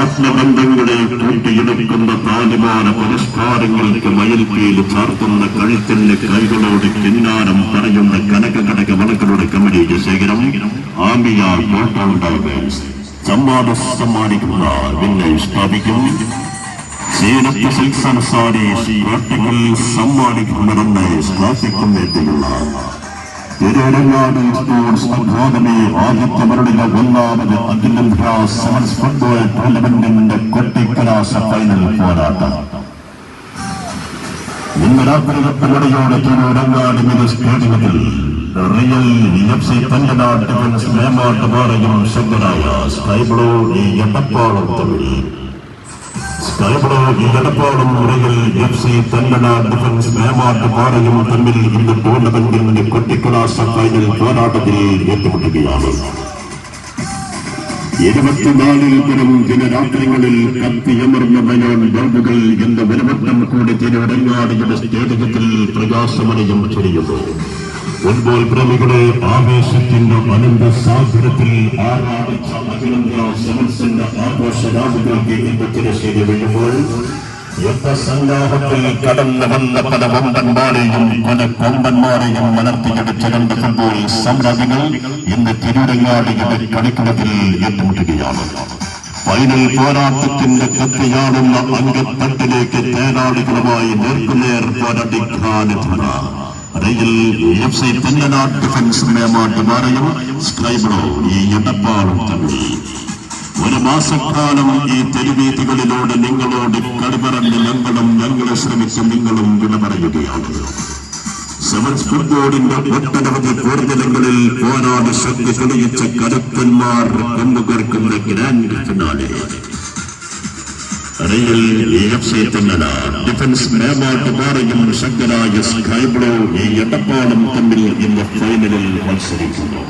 ആത്മബന്ധങ്ങളെ കൂട്ടിയെടുക്കുന്ന താലിമാന പുരസ്കാരങ്ങൾക്ക് മയിൽപ്പീൽ ചാർത്തുന്ന കഴുത്തിന്റെ കൈകളോട് കിന്നാരം പറയുന്ന കനകഘടക വളകളുടെ കമ്മിറ്റി ശേഖരം ആമിയ ടോട്ടൽ ഡൈവേഴ്സ് സമ്മാനിക്കുന്ന വിന്നേഴ്സ് സ്ഥാപിക്കും. സീനത്ത് സിൽക്സ് ആൻഡ് സാരീസ് കോട്ടകൾ സമ്മാനിക്കുന്ന റണ്ണേഴ്സ് ക്ലാസിക്കും വേണ്ടിയുള്ള തിരുവരങ്ങാട് സ്പോർട്സ് അക്കാദമി ആദിത്യവരുടെ ഒന്നാമത് അഖിലേന്ത്യാ സെവൻസ് ഫുട്ബോൾ ടൂർണമെന്റിന്റെ കൊട്ടിക്കലാശ ഫൈനൽ പോരാട്ടം ഇന്ന് രാത്രി 8 തിരുവരങ്ങാട് സ്റ്റേഡിയത്തിൽ റിയൽ FC തഞ്ചനാട് ഡിഫൻസ് മേമാട്ട് പാറയും ശബ്ദരായ സ്കൈബ്ലൂ ഈ എടപ്പാളും തമ്മിൽ എടപ്പാളും റിയൽ FC തഞ്ചനാട് ഡിഫൻസ് മേമാട്ട് പാറയും തമ്മിൽ ഇന്ന് ടൂർണമെന്റിന്റെ കൊട്ടിക്കലാശ ഫൈനൽ പോരാട്ടത്തിൽ ഏറ്റുമുട്ടുകയാണ്. 24 തരം ദിനരാത്രികളിൽ കത്തിയമർന്ന ബയോൺ ബൾബുകൾ എന്ന വരവട്ടം കൂടി തിരുവരങ്ങാടിയുടെ സ്റ്റേഡിയത്തിൽ പ്രകാശമണിയും ചൊരിയുന്നു. ഫുട്ബോൾ പ്രേമികളെ ആവേശത്തിന്റെ അനന്ത സാഗരത്തിൽ ആറാടിച്ച അഖിലേന്ത്യാ സെവൻസിന്റെ ആഘോഷ രാവുകൾക്ക് ഇന്ന് തിരശ്ശേരി വീഴുമ്പോൾ യുദ്ധസന്നാഹത്തിൽ കടന്നു വന്ന പല വമ്പന്മാരെയും പല കൊമ്പന്മാരെയും വളർത്തിയെടുച്ച 2 ഫുട്ബോൾ സാമ്രാജ്യങ്ങൾ ഇന്ന് തിരുവരങ്ങാടിയുടെ കളിക്കളത്തിൽ ഏറ്റുമുട്ടുകയാണ്. ഫൈനൽ പോരാട്ടത്തിന്റെ കത്തിയാടുന്ന അംഗത്തട്ടിലേക്ക് തേനാളികളുമായി നേർക്കുനേർ പോരാടിക്കാനെത്തുന്ന റിയൽ FC തഞ്ചനാട് ഡിഫൻസ് മേമാട്ട് പാറയും സ്കൈബ്ലൂ ഈ എടപ്പാളും തമ്മിൽ ഒരു മാസക്കാലം ഈ തെരുവീതികളിലൂടെ നിങ്ങളോട് കളിപറഞ്ഞ് ഞങ്ങളെ ശ്രമിച്ച് നിങ്ങളും വിട പറയുകയാണ്. സെവൻസ് ഫുട്ബോളിന്റെ ഒട്ടനവധി പോർനിലങ്ങളിൽ പോരാടി ശക്തി തെളിയിച്ച കരുത്തന്മാർ കൊണ്ടുകേർക്കുന്ന grand finale real FC Thanjanad defence മേമാട്ട് പാറയും ശക്തരായ സ്കൈബ്ലൂ ഈ എടപ്പാളും തമ്മിൽ ഇന്ന് ഫൈനലിൽ മത്സരിക്കുന്നു.